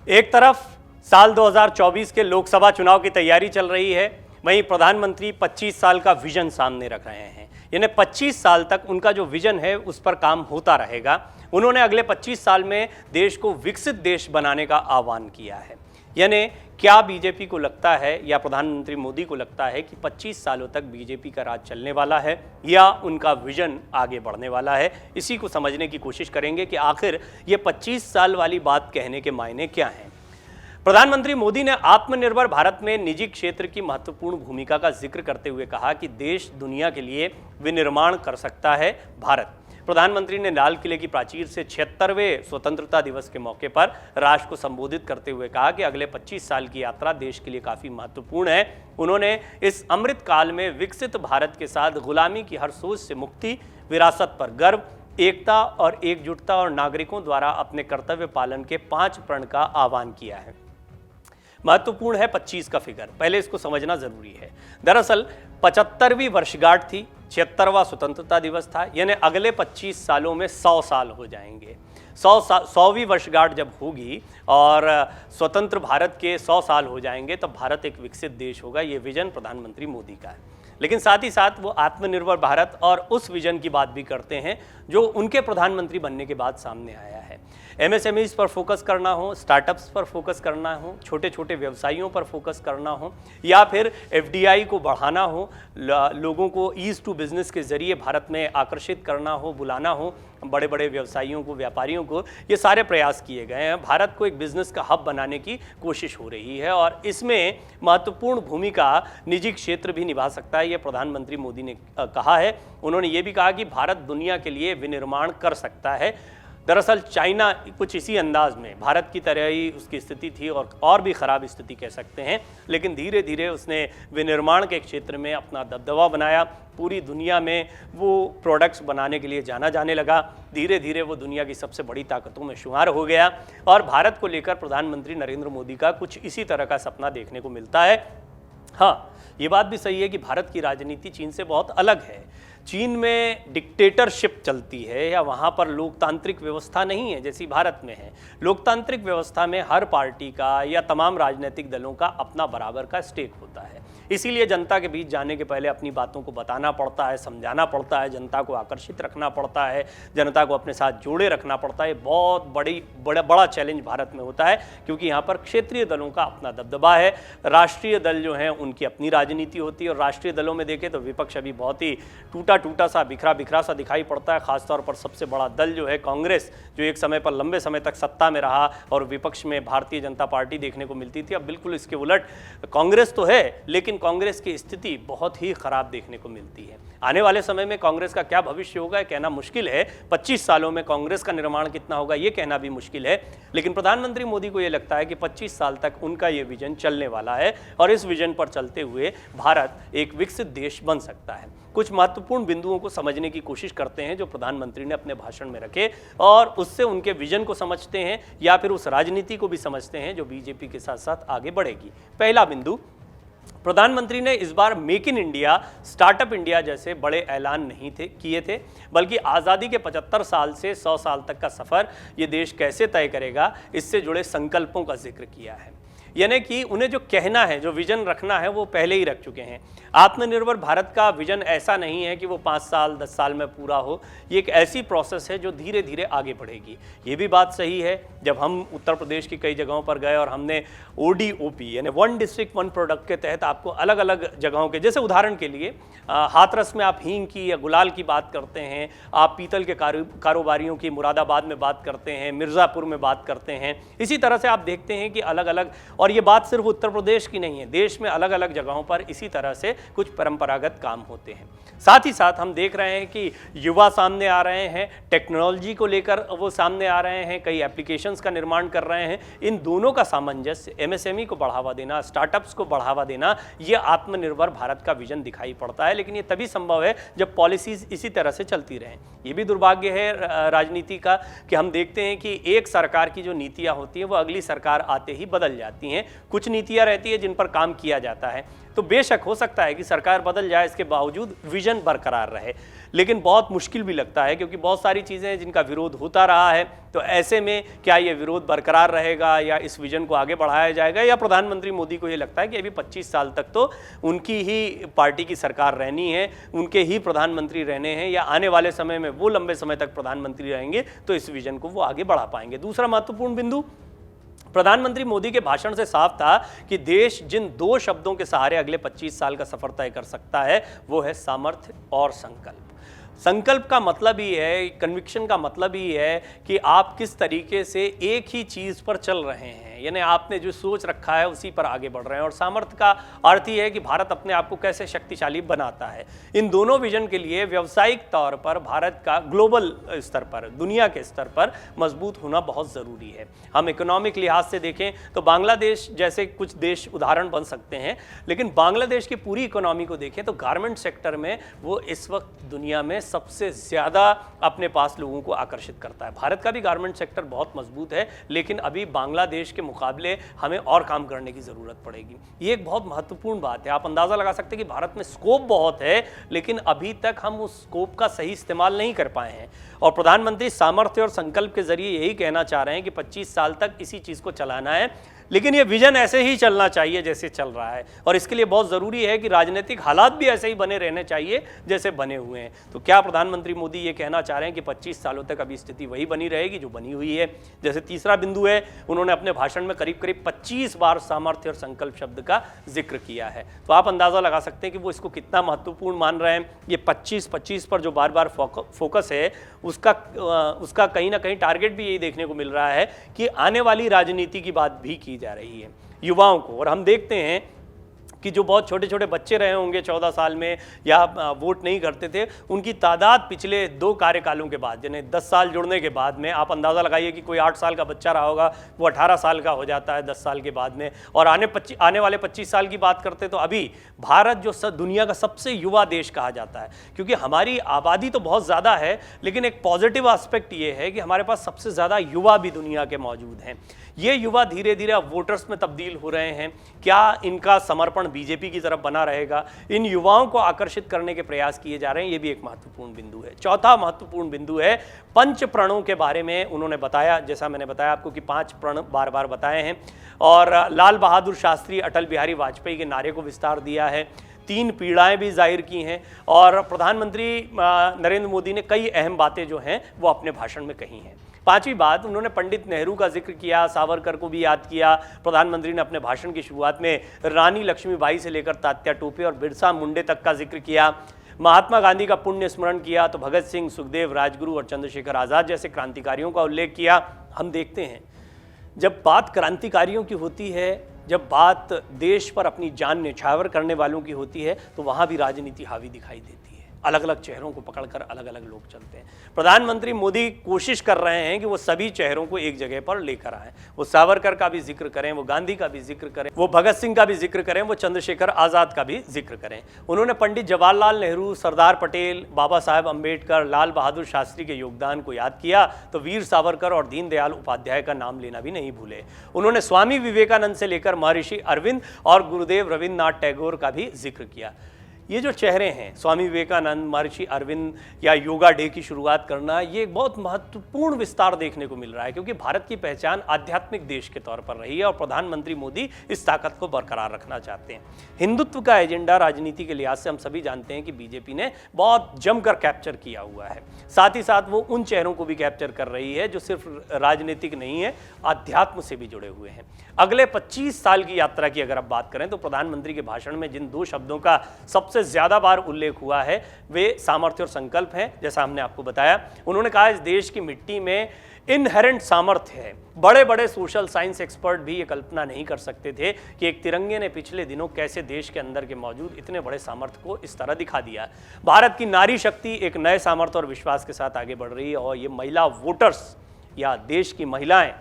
एक तरफ साल 2024 के लोकसभा चुनाव की तैयारी चल रही है, वहीं प्रधानमंत्री 25 साल का विजन सामने रख रहे हैं। यानी 25 साल तक उनका जो विजन है उस पर काम होता रहेगा। उन्होंने अगले 25 साल में देश को विकसित देश बनाने का आह्वान किया है। यानी क्या बीजेपी को लगता है या प्रधानमंत्री मोदी को लगता है कि 25 सालों तक बीजेपी का राज चलने वाला है या उनका विजन आगे बढ़ने वाला है? इसी को समझने की कोशिश करेंगे कि आखिर ये 25 साल वाली बात कहने के मायने क्या हैं। प्रधानमंत्री मोदी ने आत्मनिर्भर भारत में निजी क्षेत्र की महत्वपूर्ण भूमिका का जिक्र करते हुए कहा कि देश दुनिया के लिए विनिर्माण कर सकता है भारत। प्रधानमंत्री ने लाल किले की प्राचीर से 76वें स्वतंत्रता दिवस के मौके पर राष्ट्र को संबोधित करते हुए कहा कि अगले 25 साल की यात्रा देश के लिए काफ़ी महत्वपूर्ण है। उन्होंने इस अमृत काल में विकसित भारत के साथ गुलामी की हर सोच से मुक्ति, विरासत पर गर्व, एकता और एकजुटता और नागरिकों द्वारा अपने कर्तव्य पालन के 5 प्रण का आह्वान किया है। महत्वपूर्ण है 25 का फिगर, पहले इसको समझना जरूरी है। दरअसल 75वीं वर्षगांठ थी, 76वां स्वतंत्रता दिवस था, यानी अगले 25 सालों में 100 साल हो जाएंगे। 100वीं वर्षगांठ जब होगी और स्वतंत्र भारत के 100 साल हो जाएंगे तब भारत एक विकसित देश होगा। ये विजन प्रधानमंत्री मोदी का है। लेकिन साथ ही साथ वो आत्मनिर्भर भारत और उस विजन की बात भी करते हैं जो उनके प्रधानमंत्री बनने के बाद सामने आया है। एमएसएमईज पर फोकस करना हो, स्टार्टअप्स पर फोकस करना हो, छोटे छोटे व्यवसायियों पर फोकस करना हो, या फिर एफडीआई को बढ़ाना हो, लोगों को ईज टू बिजनेस के जरिए भारत में आकर्षित करना हो, बुलाना हो बड़े बड़े व्यवसायियों को, व्यापारियों को, ये सारे प्रयास किए गए हैं। भारत को एक बिजनेस का हब बनाने की कोशिश हो रही है और इसमें महत्वपूर्ण भूमिका निजी क्षेत्र भी निभा सकता है, ये प्रधानमंत्री मोदी ने कहा है। उन्होंने ये भी कहा कि भारत दुनिया के लिए विनिर्माण कर सकता है। दरअसल चाइना कुछ इसी अंदाज में भारत की तरह ही उसकी स्थिति थी और भी ख़राब स्थिति कह सकते हैं, लेकिन धीरे धीरे उसने विनिर्माण के क्षेत्र में अपना दबदबा बनाया। पूरी दुनिया में वो प्रोडक्ट्स बनाने के लिए जाना जाने लगा। धीरे धीरे वो दुनिया की सबसे बड़ी ताकतों में शुमार हो गया और भारत को लेकर प्रधानमंत्री नरेंद्र मोदी का कुछ इसी तरह का सपना देखने को मिलता है। हाँ, ये बात भी सही है कि भारत की राजनीति चीन से बहुत अलग है। चीन में डिक्टेटरशिप चलती है या वहाँ पर लोकतांत्रिक व्यवस्था नहीं है जैसी भारत में है। लोकतांत्रिक व्यवस्था में हर पार्टी का या तमाम राजनीतिक दलों का अपना बराबर का स्टेक होता है। इसीलिए जनता के बीच जाने के पहले अपनी बातों को बताना पड़ता है, समझाना पड़ता है, जनता को आकर्षित रखना पड़ता है, जनता को अपने साथ जोड़े रखना पड़ता है। बहुत बड़ा चैलेंज भारत में होता है क्योंकि यहाँ पर क्षेत्रीय दलों का अपना दबदबा है। राष्ट्रीय दल जो हैं उनकी अपनी राजनीति होती है और राष्ट्रीय दलों में देखें तो विपक्ष अभी बहुत ही टूटा सा, बिखरा सा दिखाई पड़ता है। खासतौर पर सबसे बड़ा दल जो है कांग्रेस, जो एक समय पर लंबे समय तक सत्ता में रहा और विपक्ष में भारतीय जनता पार्टी देखने को मिलती थी, अब बिल्कुल इसके उलट कांग्रेस तो है लेकिन कांग्रेस की स्थिति बहुत ही खराब देखने को मिलती है। आने वाले समय में कांग्रेस का क्या भविष्य होगा कहना मुश्किल है। 25 सालों में कांग्रेस का निर्माण कितना होगा ये कहना भी मुश्किल है। लेकिन प्रधानमंत्री मोदी को यह लगता है कि 25 साल तक उनका ये विजन चलने वाला है और इस विजन पर चलते हुए भारत एक विकसित देश बन सकता है। कुछ महत्वपूर्ण बिंदुओं को समझने की कोशिश करते हैं जो प्रधानमंत्री ने अपने भाषण में रखे और उससे उनके विजन को समझते हैं या फिर उस राजनीति को भी समझते हैं जो बीजेपी के साथ साथ आगे बढ़ेगी। पहला बिंदु, प्रधानमंत्री ने इस बार make in India, startup India जैसे बड़े ऐलान नहीं किए थे, बल्कि आज़ादी के 75 साल से 100 साल तक का सफ़र ये देश कैसे तय करेगा इससे जुड़े संकल्पों का जिक्र किया है। यानी कि उन्हें जो कहना है, जो विजन रखना है वो पहले ही रख चुके हैं। आत्मनिर्भर भारत का विजन ऐसा नहीं है कि वो 5 साल 10 साल में पूरा हो। ये एक ऐसी प्रोसेस है जो धीरे धीरे आगे बढ़ेगी। ये भी बात सही है, जब हम उत्तर प्रदेश की कई जगहों पर गए और हमने ODOP यानी 1 डिस्ट्रिक्ट 1 प्रोडक्ट के तहत आपको अलग अलग जगहों के, जैसे उदाहरण के लिए हाथरस में आप हींग की या गुलाल की बात करते हैं, आप पीतल के कारोबारियों की मुरादाबाद में बात करते हैं, मिर्ज़ापुर में बात करते हैं। इसी तरह से आप देखते हैं कि अलग अलग, और ये बात सिर्फ उत्तर प्रदेश की नहीं है, देश में अलग अलग जगहों पर इसी तरह से कुछ परंपरागत काम होते हैं। साथ ही साथ हम देख रहे हैं कि युवा सामने आ रहे हैं, टेक्नोलॉजी को लेकर वो सामने आ रहे हैं, कई एप्लीकेशंस का निर्माण कर रहे हैं। इन दोनों का सामंजस्य, एमएसएमई को बढ़ावा देना, स्टार्टअप्स को बढ़ावा देना, ये आत्मनिर्भर भारत का विजन दिखाई पड़ता है। लेकिन ये तभी संभव है जब पॉलिसीज इसी तरह से चलती रहें। ये भी दुर्भाग्य है राजनीति का कि हम देखते हैं कि एक सरकार की जो नीतियाँ होती हैं वो अगली सरकार आते ही बदल जाती रहती हैं, कुछ नीतियां रहती है जिन पर काम किया जाता है। तो बेशक हो सकता है कि सरकार बदल जाए, इसके बावजूद विजन बरकरार रहे, लेकिन बहुत मुश्किल भी लगता है क्योंकि बहुत सारी चीज़ें हैं जिनका विरोध होता रहा है। तो ऐसे में क्या ये विरोध बरकरार रहेगा या इस विजन को आगे बढ़ाया जाएगा, या प्रधानमंत्री मोदी को ये लगता है कि अभी 25 साल तक तो उनकी ही पार्टी की सरकार रहनी है, उनके ही प्रधानमंत्री रहने हैं, या आने वाले समय में वो लंबे समय तक प्रधानमंत्री रहेंगे तो इस विजन को वो आगे बढ़ा पाएंगे। दूसरा महत्वपूर्ण बिंदु, प्रधानमंत्री मोदी के भाषण से साफ था कि देश जिन 2 शब्दों के सहारे अगले 25 साल का सफर तय कर सकता है वो है सामर्थ्य और संकल्प। संकल्प का मतलब ही है, कन्विक्शन का मतलब ही है कि आप किस तरीके से एक ही चीज़ पर चल रहे हैं, यानी आपने जो सोच रखा है उसी पर आगे बढ़ रहे हैं। और सामर्थ्य का अर्थ ही है कि भारत अपने आप को कैसे शक्तिशाली बनाता है। इन दोनों विजन के लिए व्यावसायिक तौर पर भारत का ग्लोबल स्तर पर, दुनिया के स्तर पर मजबूत होना बहुत ज़रूरी है। हम इकोनॉमिक लिहाज से देखें तो बांग्लादेश जैसे कुछ देश उदाहरण बन सकते हैं, लेकिन बांग्लादेश की पूरी इकोनॉमी को देखें तो गारमेंट सेक्टर में वो इस वक्त दुनिया में सबसे ज़्यादा अपने पास लोगों को आकर्षित करता है। भारत का भी गारमेंट सेक्टर बहुत मजबूत है, लेकिन अभी बांग्लादेश के मुकाबले हमें और काम करने की ज़रूरत पड़ेगी। ये एक बहुत महत्वपूर्ण बात है। आप अंदाज़ा लगा सकते हैं कि भारत में स्कोप बहुत है, लेकिन अभी तक हम उस स्कोप का सही इस्तेमाल नहीं कर पाए हैं। और प्रधानमंत्री सामर्थ्य और संकल्प के जरिए यही कहना चाह रहे हैं कि 25 साल तक इसी चीज़ को चलाना है, लेकिन ये विजन ऐसे ही चलना चाहिए जैसे चल रहा है। और इसके लिए बहुत ज़रूरी है कि राजनीतिक हालात भी ऐसे ही बने रहने चाहिए जैसे बने हुए हैं। तो क्या प्रधानमंत्री मोदी ये कहना चाह रहे हैं कि 25 सालों तक अभी स्थिति वही बनी रहेगी जो बनी हुई है? जैसे तीसरा बिंदु है, उन्होंने अपने भाषण में करीब करीब 25 बार सामर्थ्य और संकल्प शब्द का जिक्र किया है। तो आप अंदाज़ा लगा सकते हैं कि वो इसको कितना महत्वपूर्ण मान रहे हैं। ये 25-25 पर जो बार बार फोकस है उसका कहीं ना कहीं टारगेट भी यही देखने को मिल रहा है कि आने वाली राजनीति की बात भी की जा रही है युवाओं को। और हम देखते हैं कि जो बहुत छोटे छोटे बच्चे रहे होंगे 14 साल में या वोट नहीं करते थे, उनकी तादाद पिछले 2 कार्यकालों के बाद, यानी 10 साल जुड़ने के बाद में, आप अंदाज़ा लगाइए कि कोई 8 साल का बच्चा रहा होगा वो 18 साल का हो जाता है 10 साल के बाद में। और आने वाले 25 साल की बात करते तो अभी भारत जो दुनिया का सबसे युवा देश कहा जाता है, क्योंकि हमारी आबादी तो बहुत ज़्यादा है, लेकिन एक पॉजिटिव एस्पेक्ट ये है कि हमारे पास सबसे ज़्यादा युवा भी दुनिया के मौजूद हैं। ये युवा धीरे धीरे अब वोटर्स में तब्दील हो रहे हैं। क्या इनका समर्पण बीजेपी की तरफ बना रहेगा? इन युवाओं को आकर्षित करने के प्रयास किए जा रहे हैं, ये भी एक महत्वपूर्ण बिंदु है। चौथा महत्वपूर्ण बिंदु है पंच प्रणों के बारे में उन्होंने बताया। जैसा मैंने बताया आपको कि 5 प्रण बार बार बताए हैं, और लाल बहादुर शास्त्री, अटल बिहारी वाजपेयी के नारे को विस्तार दिया है। 3 पीड़ाएं भी जाहिर की हैं, और प्रधानमंत्री नरेंद्र मोदी ने कई अहम बातें जो हैं वो अपने भाषण में कही हैं। 5वीं बात, उन्होंने पंडित नेहरू का जिक्र किया, सावरकर को भी याद किया। प्रधानमंत्री ने अपने भाषण की शुरुआत में रानी लक्ष्मीबाई से लेकर तात्या टोपे और बिरसा मुंडे तक का जिक्र किया। महात्मा गांधी का पुण्य स्मरण किया तो भगत सिंह, सुखदेव, राजगुरु और चंद्रशेखर आज़ाद जैसे क्रांतिकारियों का उल्लेख किया। हम देखते हैं जब बात क्रांतिकारियों की होती है, जब बात देश पर अपनी जान न्यौछावर करने वालों की होती है, तो वहाँ भी राजनीति हावी दिखाई देती है। अलग अलग चेहरों को पकड़कर अलग अलग लोग चलते हैं। प्रधानमंत्री मोदी कोशिश कर रहे हैं कि वो सभी चेहरों को एक जगह पर लेकर आएं। वो सावरकर का भी जिक्र करें, वो गांधी का भी जिक्र करें, वो भगत सिंह का भी जिक्र करें, वो चंद्रशेखर आज़ाद का भी जिक्र करें। उन्होंने पंडित जवाहरलाल नेहरू, सरदार पटेल, बाबा साहेब अम्बेडकर, लाल बहादुर शास्त्री के योगदान को याद किया तो वीर सावरकर और दीनदयाल उपाध्याय का नाम लेना भी नहीं भूले। उन्होंने स्वामी विवेकानंद से लेकर महर्षि अरविंद और गुरुदेव रविन्द्रनाथ टैगोर का भी जिक्र किया। ये जो चेहरे हैं, स्वामी विवेकानंद, महर्षि अरविंद या योगा डे की शुरुआत करना, ये एक बहुत महत्वपूर्ण विस्तार देखने को मिल रहा है, क्योंकि भारत की पहचान आध्यात्मिक देश के तौर पर रही है और प्रधानमंत्री मोदी इस ताकत को बरकरार रखना चाहते हैं। हिंदुत्व का एजेंडा राजनीति के लिहाज से हम सभी जानते हैं कि बीजेपी ने बहुत जमकर कैप्चर किया हुआ है। साथ ही साथ वो उन चेहरों को भी कैप्चर कर रही है जो सिर्फ राजनीतिक नहीं है, अध्यात्म से भी जुड़े हुए हैं। अगले 25 साल की यात्रा की अगर आप बात करें तो प्रधानमंत्री के भाषण में जिन 2 शब्दों का सबसे ज्यादा बार उल्लेख हुआ है वे सामर्थ्य और संकल्प हैं। जैसा हमने आपको बताया, उन्होंने कहा इस देश की मिट्टी में इनहेरेंट सामर्थ्य है। बड़े बड़े सोशल साइंस एक्सपर्ट भी ये कल्पना नहीं कर सकते थे कि एक तिरंगे ने पिछले दिनों कैसे देश के अंदर के मौजूद इतने बड़े सामर्थ्य को इस तरह दिखा दिया। भारत की नारी शक्ति एक नए सामर्थ्य और विश्वास के साथ आगे बढ़ रही है, और ये महिला वोटर्स या देश की महिलाएं,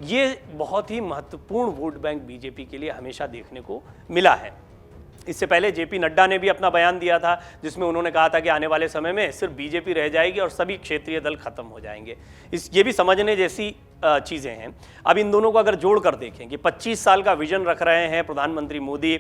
ये बहुत ही महत्वपूर्ण वोट बैंक बीजेपी के लिए हमेशा देखने को मिला है। इससे पहले जेपी नड्डा ने भी अपना बयान दिया था, जिसमें उन्होंने कहा था कि आने वाले समय में सिर्फ बीजेपी रह जाएगी और सभी क्षेत्रीय दल खत्म हो जाएंगे। ये भी समझने जैसी चीज़ें हैं। अब इन दोनों को अगर जोड़ कर देखें कि 25 साल का विजन रख रहे हैं प्रधानमंत्री मोदी,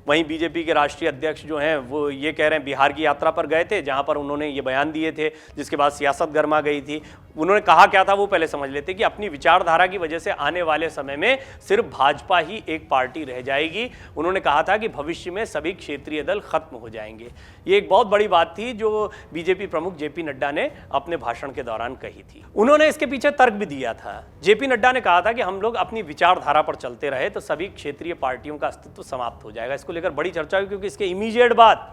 वहीं बीजेपी के राष्ट्रीय अध्यक्ष जो हैं वो ये कह रहे हैं, बिहार की यात्रा पर गए थे जहां पर उन्होंने ये बयान दिए थे जिसके बाद सियासत गर्मा गई थी। उन्होंने कहा क्या था वो पहले समझ लेते कि अपनी विचारधारा की वजह से आने वाले समय में सिर्फ भाजपा ही एक पार्टी रह जाएगी। उन्होंने कहा था कि भविष्य में सभी क्षेत्रीय दल खत्म हो जाएंगे। ये एक बहुत बड़ी बात थी जो बीजेपी प्रमुख जेपी नड्डा ने अपने भाषण के दौरान कही थी। उन्होंने इसके पीछे तर्क भी दिया था। जेपी नड्डा ने कहा था कि हम लोग अपनी विचारधारा पर चलते रहे तो सभी क्षेत्रीय पार्टियों का अस्तित्व समाप्त हो जाएगा। इसको लेकर बड़ी चर्चा हुई क्योंकि इसके इमीडिएट बाद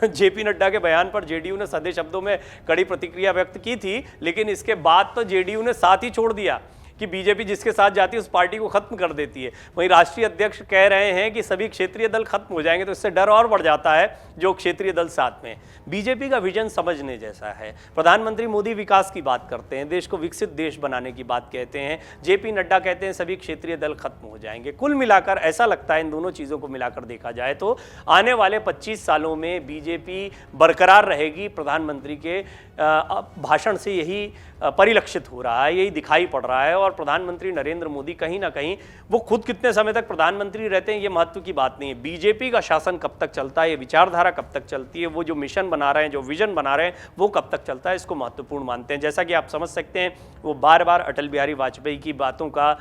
जेपी नड्डा के बयान पर जेडीयू ने सधे शब्दों में कड़ी प्रतिक्रिया व्यक्त की थी, लेकिन इसके बाद तो जेडीयू ने साथ ही छोड़ दिया कि बीजेपी जिसके साथ जाती है उस पार्टी को खत्म कर देती है। वहीं राष्ट्रीय अध्यक्ष कह रहे हैं कि सभी क्षेत्रीय दल खत्म हो जाएंगे, तो इससे डर और बढ़ जाता है जो क्षेत्रीय दल साथ में। बीजेपी का विजन समझने जैसा है। प्रधानमंत्री मोदी विकास की बात करते हैं, देश को विकसित देश बनाने की बात कहते हैं। जेपी नड्डा कहते हैं सभी क्षेत्रीय दल खत्म हो जाएंगे। कुल मिलाकर ऐसा लगता है इन दोनों चीज़ों को मिलाकर देखा जाए तो आने वाले 25 सालों में बीजेपी बरकरार रहेगी। प्रधानमंत्री के भाषण से यही परिलक्षित हो रहा है, यही दिखाई पड़ रहा है। और प्रधानमंत्री नरेंद्र मोदी कहीं ना कहीं, वो खुद कितने समय तक प्रधानमंत्री रहते हैं ये महत्व की बात नहीं है, बीजेपी का शासन कब तक चलता है, ये विचारधारा कब तक चलती है, वो जो मिशन बना रहे हैं, जो विजन बना रहे हैं, वो कब तक चलता है, इसको महत्वपूर्ण मानते हैं। जैसा कि आप समझ सकते हैं, वो बार बार अटल बिहारी वाजपेयी की बातों का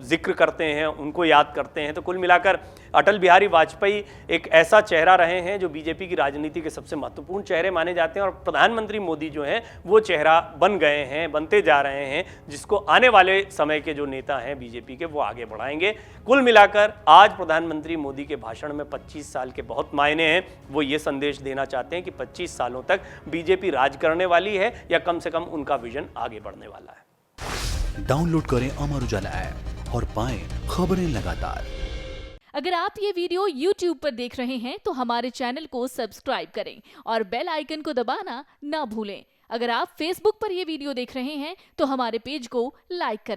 जिक्र करते हैं, उनको याद करते हैं। तो कुल मिलाकर अटल बिहारी वाजपेयी एक ऐसा चेहरा रहे हैं जो बीजेपी की राजनीति के सबसे महत्वपूर्ण चेहरे माने जाते हैं, और प्रधानमंत्री मोदी जो हैं वो चेहरा बन गए हैं, बनते जा रहे हैं, जिसको आने वाले समय के जो नेता हैं बीजेपी के वो आगे बढ़ाएंगे। कुल मिलाकर आज प्रधानमंत्री मोदी के भाषण में 25 साल के बहुत मायने हैं। वो ये संदेश देना चाहते हैं कि 25 सालों तक बीजेपी राज करने वाली है, या कम से कम उनका विजन आगे बढ़ने वाला है। डाउनलोड करें अमर उजाला ऐप और पाएं खबरें लगातार। अगर आप ये वीडियो YouTube पर देख रहे हैं तो हमारे चैनल को सब्सक्राइब करें और बेल आइकन को दबाना ना भूलें। अगर आप Facebook पर ये वीडियो देख रहे हैं तो हमारे पेज को लाइक करें।